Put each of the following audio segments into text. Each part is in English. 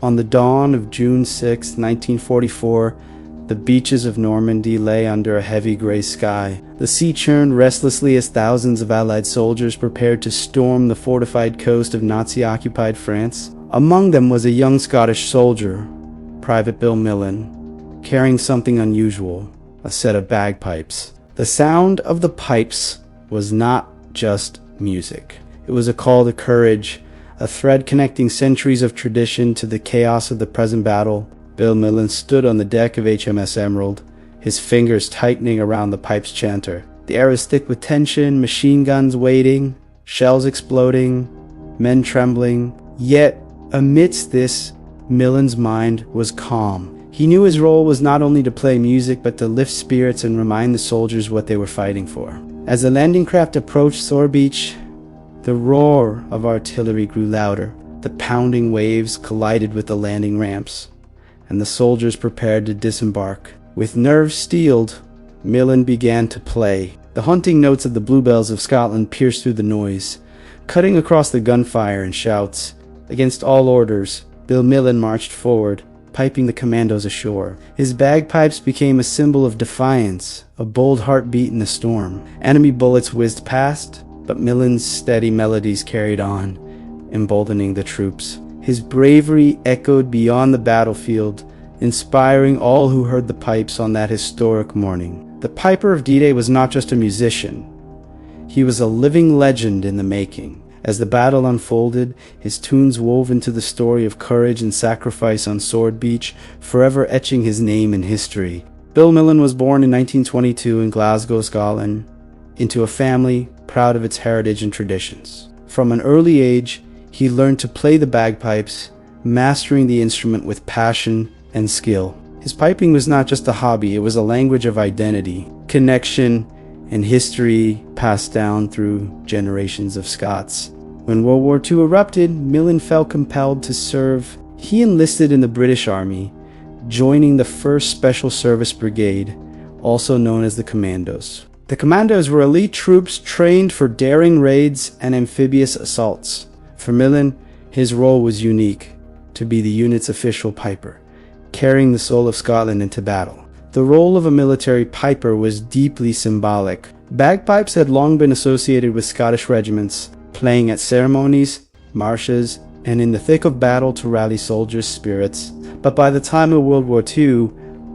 On the dawn of June 6, 1944, the beaches of Normandy lay under a heavy gray sky. The sea churned restlessly as thousands of Allied soldiers prepared to storm the fortified coast of Nazi-occupied France. Among them was a young Scottish soldier, Private Bill Millin, carrying something unusual, a set of bagpipes. The sound of the pipes was not just music. It was a call to courage, a thread connecting centuries of tradition to the chaos of the present battle. Bill Millin stood on the deck of HMS Emerald, his fingers tightening around the pipe's chanter. The air was thick with tension, machine guns waiting, shells exploding, men trembling. Yet, amidst this, Millin's mind was calm. He knew his role was not only to play music, but to lift spirits and remind the soldiers what they were fighting for. As the landing craft approached Sword Beach, the roar of artillery grew louder. The pounding waves collided with the landing ramps, and the soldiers prepared to disembark. With nerves steeled, Millin began to play. The haunting notes of the bluebells of Scotland pierced through the noise, cutting across the gunfire and shouts. Against all orders, Bill Millin marched forward, piping the Commandos ashore. His bagpipes became a symbol of defiance, a bold heartbeat in the storm. Enemy bullets whizzed past, but Millin's steady melodies carried on, emboldening the troops. His bravery echoed beyond the battlefield, inspiring all who heard the pipes on that historic morning. The Piper of D-Day was not just a musician. He was a living legend in the making. As the battle unfolded, his tunes wove into the story of courage and sacrifice on Sword Beach, forever etching his name in history. Bill Millin was born in 1922 in Glasgow, Scotland, into a family proud of its heritage and traditions. From an early age, he learned to play the bagpipes, mastering the instrument with passion and skill. His piping was not just a hobby, it was a language of identity, connection, and history passed down through generations of Scots. When World War II erupted, Millin felt compelled to serve. He enlisted in the British Army, joining the 1st Special Service Brigade, also known as the Commandos. The Commandos were elite troops trained for daring raids and amphibious assaults. For Millin, his role was unique, to be the unit's official piper, carrying the soul of Scotland into battle. The role of a military piper was deeply symbolic. Bagpipes had long been associated with Scottish regiments, playing at ceremonies, marches, and in the thick of battle to rally soldiers' spirits. But by the time of World War II,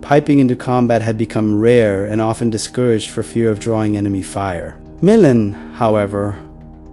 piping into combat had become rare and often discouraged for fear of drawing enemy fire. Millin, however,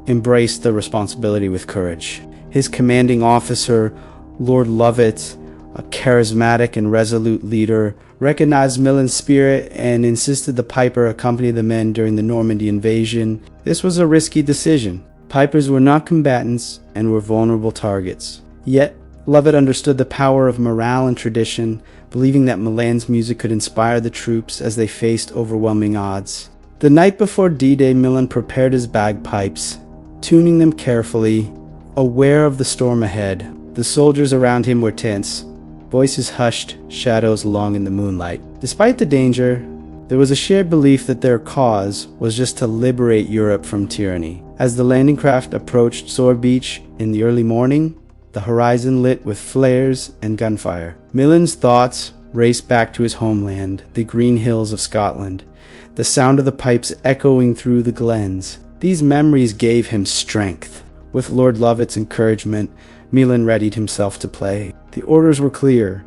embraced the responsibility with courage. His commanding officer, Lord Lovat, a charismatic and resolute leader, recognized Millin's spirit and insisted the piper accompany the men during the Normandy invasion. This was a risky decision. Pipers were not combatants and were vulnerable targets. Yet, Lovat understood the power of morale and tradition, believing that Millin's music could inspire the troops as they faced overwhelming odds. The night before D-Day, Millin prepared his bagpipes, tuning them carefully, aware of the storm ahead. The soldiers around him were tense, voices hushed, shadows long in the moonlight. Despite the danger, there was a shared belief that their cause was just to liberate Europe from tyranny. As the landing craft approached Sword Beach in the early morning, the horizon lit with flares and gunfire. Millin's thoughts raced back to his homeland, the green hills of Scotland, the sound of the pipes echoing through the glens. These memories gave him strength. With Lord Lovat's encouragement, Millin readied himself to play. The orders were clear: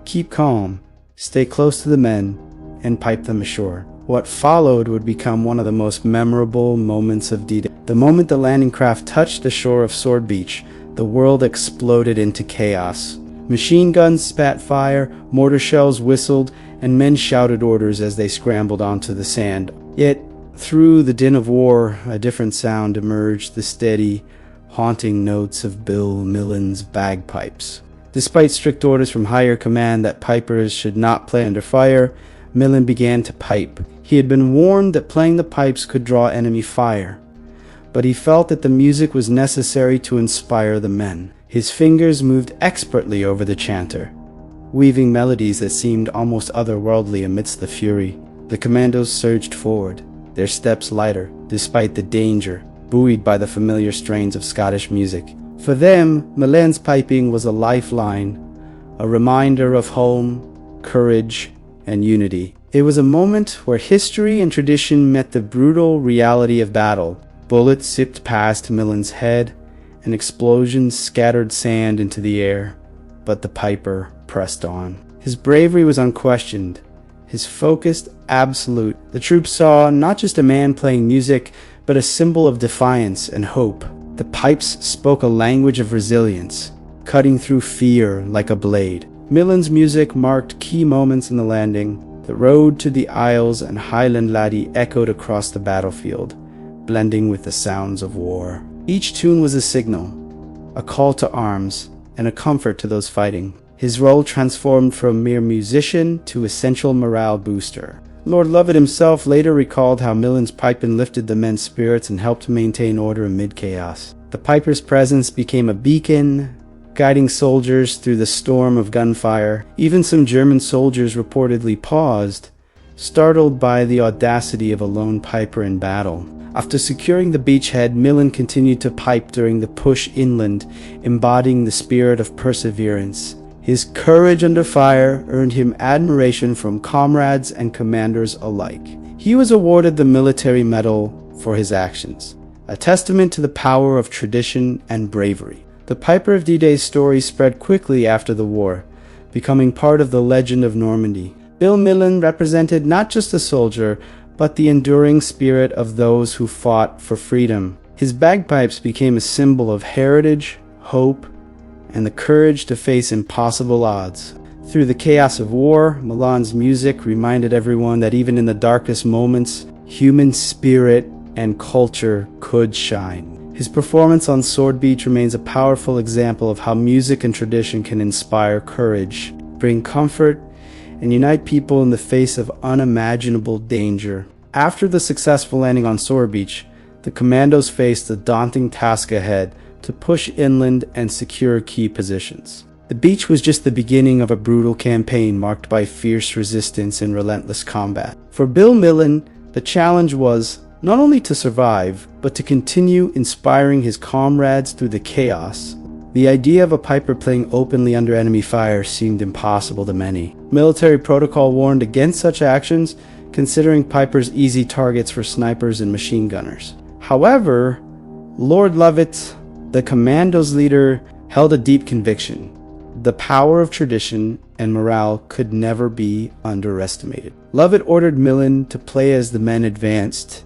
keep calm, stay close to the men, and pipe them ashore. What followed would become one of the most memorable moments of D-Day. The moment the landing craft touched the shore of Sword Beach, the world exploded into chaos. Machine guns spat fire, mortar shells whistled, and men shouted orders as they scrambled onto the sand. Yet, through the din of war, a different sound emerged, the steady, haunting notes of Bill Millin's bagpipes. Despite strict orders from higher command that pipers should not play under fire, Millin began to pipe. He had been warned that playing the pipes could draw enemy fire, but he felt that the music was necessary to inspire the men. His fingers moved expertly over the chanter, weaving melodies that seemed almost otherworldly amidst the fury. The Commandos surged forward, their steps lighter, despite the danger, buoyed by the familiar strains of Scottish music. For them, Millin's piping was a lifeline, a reminder of home, courage, and unity. It was a moment where history and tradition met the brutal reality of battle. Bullets zipped past Millin's head, and explosions scattered sand into the air, but the piper pressed on. His bravery was unquestioned, his focus absolute. The troops saw not just a man playing music, but a symbol of defiance and hope. The pipes spoke a language of resilience, cutting through fear like a blade. Millin's music marked key moments in the landing. The road to the Isles and Highland laddie echoed across the battlefield, blending with the sounds of war. Each tune was a signal, a call to arms, and a comfort to those fighting. His role transformed from mere musician to essential morale booster. Lord Lovat himself later recalled how Millin's piping lifted the men's spirits and helped maintain order amid chaos. The piper's presence became a beacon, guiding soldiers through the storm of gunfire. Even some German soldiers reportedly paused, startled by the audacity of a lone piper in battle. After securing the beachhead, Millin continued to pipe during the push inland, embodying the spirit of perseverance. His courage under fire earned him admiration from comrades and commanders alike. He was awarded the Military Medal for his actions, a testament to the power of tradition and bravery. The Piper of D-Day's story spread quickly after the war, becoming part of the legend of Normandy. Bill Millin represented not just a soldier, but the enduring spirit of those who fought for freedom. His bagpipes became a symbol of heritage, hope, and the courage to face impossible odds. Through the chaos of war, Millin's music reminded everyone that even in the darkest moments, human spirit and culture could shine. His performance on Sword Beach remains a powerful example of how music and tradition can inspire courage, bring comfort, and unite people in the face of unimaginable danger. After the successful landing on Sword Beach, the Commandos faced the daunting task ahead to push inland and secure key positions. The beach was just the beginning of a brutal campaign marked by fierce resistance and relentless combat. For Bill Millin, the challenge was not only to survive, but to continue inspiring his comrades through the chaos. The idea of a piper playing openly under enemy fire seemed impossible to many. Military protocol warned against such actions, considering pipers easy targets for snipers and machine gunners. However, Lord Lovat, the Commandos leader, held a deep conviction. The power of tradition and morale could never be underestimated. Lovat ordered Millin to play as the men advanced,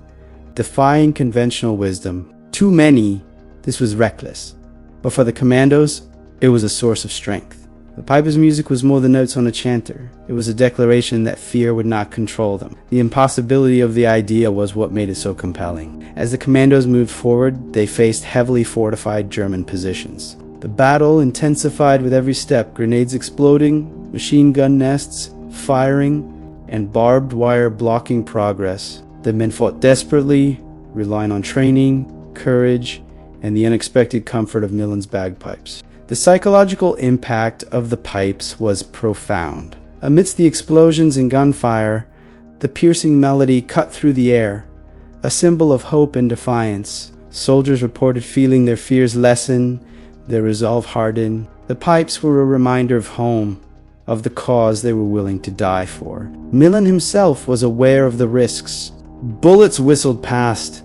defying conventional wisdom. To many, this was reckless, but for the Commandos, it was a source of strength. The piper's music was more than notes on a chanter. It was a declaration that fear would not control them. The impossibility of the idea was what made it so compelling. As the Commandos moved forward, they faced heavily fortified German positions. The battle intensified with every step, grenades exploding, machine gun nests firing, and barbed wire blocking progress. The men fought desperately, relying on training, courage, and the unexpected comfort of Millin's bagpipes. The psychological impact of the pipes was profound. Amidst the explosions and gunfire, the piercing melody cut through the air, a symbol of hope and defiance. Soldiers reported feeling their fears lessen, their resolve harden. The pipes were a reminder of home, of the cause they were willing to die for. Millin himself was aware of the risks. Bullets whistled past,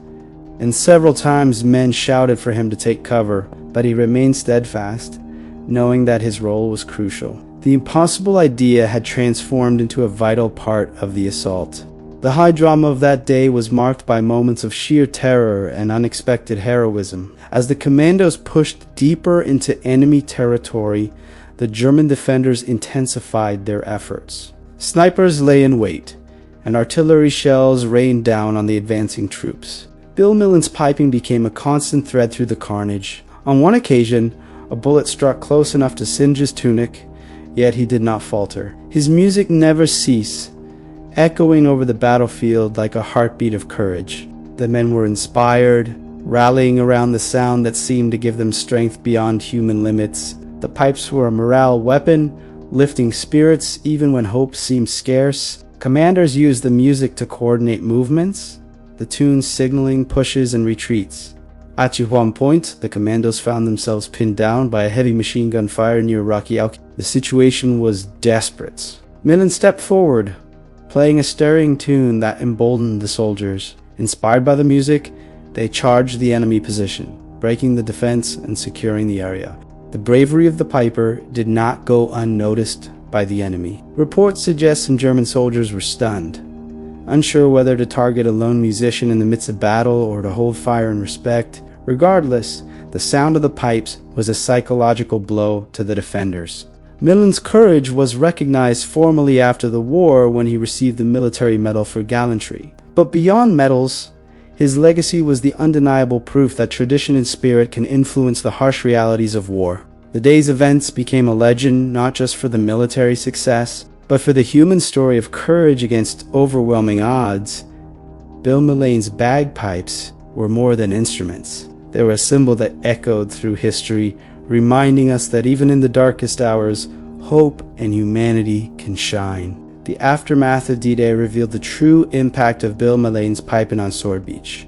and several times men shouted for him to take cover, but he remained steadfast, knowing that his role was crucial. The impossible idea had transformed into a vital part of the assault. The high drama of that day was marked by moments of sheer terror and unexpected heroism. As the Commandos pushed deeper into enemy territory, the German defenders intensified their efforts. Snipers lay in wait, and artillery shells rained down on the advancing troops. Bill Millin's piping became a constant thread through the carnage. On one occasion, a bullet struck close enough to singe his tunic, yet he did not falter. His music never ceased, echoing over the battlefield like a heartbeat of courage. The men were inspired, rallying around the sound that seemed to give them strength beyond human limits. The pipes were a morale weapon, lifting spirits even when hope seemed scarce. Commanders used the music to coordinate movements, the tunes signaling pushes and retreats. At one point, the Commandos found themselves pinned down by a heavy machine gun fire near Rocky Elk. The situation was desperate. Millin stepped forward, playing a stirring tune that emboldened the soldiers. Inspired by the music, they charged the enemy position, breaking the defense and securing the area. The bravery of the piper did not go unnoticed by the enemy. Reports suggest some German soldiers were stunned, unsure whether to target a lone musician in the midst of battle or to hold fire in respect. Regardless, the sound of the pipes was a psychological blow to the defenders. Millin's courage was recognized formally after the war when he received the Military Medal for Gallantry. But beyond medals, his legacy was the undeniable proof that tradition and spirit can influence the harsh realities of war. The day's events became a legend not just for the military success, but for the human story of courage against overwhelming odds. Bill Millin's bagpipes were more than instruments. They were a symbol that echoed through history, reminding us that even in the darkest hours, hope and humanity can shine. The aftermath of D-Day revealed the true impact of Bill Millin's piping on Sword Beach.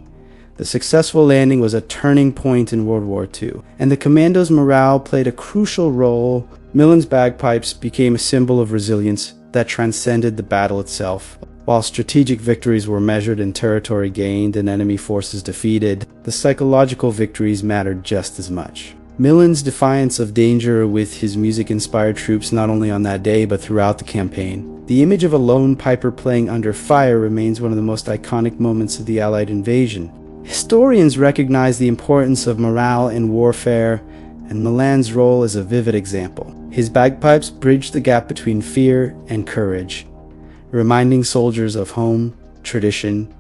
The successful landing was a turning point in World War II, and the Commandos' morale played a crucial role. Millin's bagpipes became a symbol of resilience that transcended the battle itself. While strategic victories were measured in territory gained and enemy forces defeated, the psychological victories mattered just as much. Millin's defiance of danger with his music inspired troops not only on that day but throughout the campaign. The image of a lone piper playing under fire remains one of the most iconic moments of the Allied invasion. Historians recognize the importance of morale in warfare, and Millin's role is a vivid example. His bagpipes bridged the gap between fear and courage, reminding soldiers of home, tradition,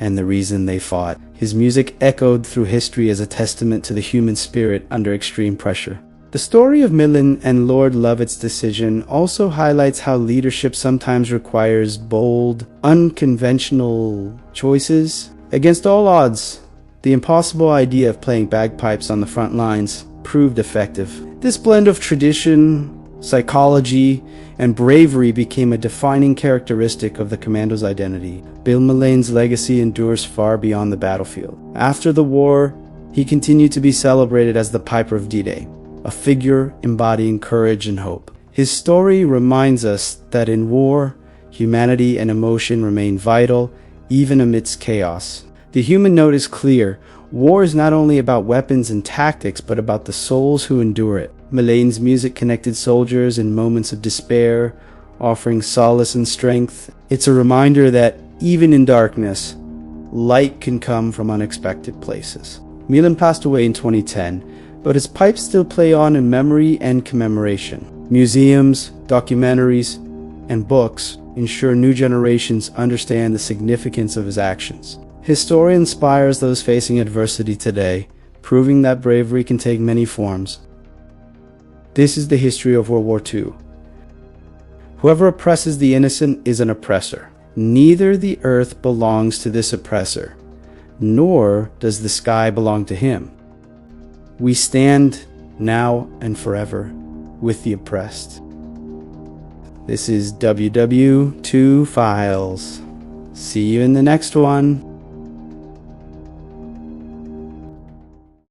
and the reason they fought. His music echoed through history as a testament to the human spirit under extreme pressure. The story of Millin and Lord Lovat's decision also highlights how leadership sometimes requires bold, unconventional choices. Against all odds, the impossible idea of playing bagpipes on the front lines proved effective. This blend of tradition, psychology, and bravery became a defining characteristic of the Commandos' identity. Bill Millin's legacy endures far beyond the battlefield. After the war, he continued to be celebrated as the Piper of D-Day, a figure embodying courage and hope. His story reminds us that in war, humanity and emotion remain vital, even amidst chaos. The human note is clear. War is not only about weapons and tactics, but about the souls who endure it. Millin's music connected soldiers in moments of despair, offering solace and strength. It's a reminder that even in darkness, light can come from unexpected places. Millin passed away in 2010, but his pipes still play on in memory and commemoration. Museums, documentaries, and books ensure new generations understand the significance of his actions. His story inspires those facing adversity today, proving that bravery can take many forms. This is the history of World War II. Whoever oppresses the innocent is an oppressor. Neither the earth belongs to this oppressor, nor does the sky belong to him. We stand now and forever with the oppressed. This is WW2 Files. See you in the next one.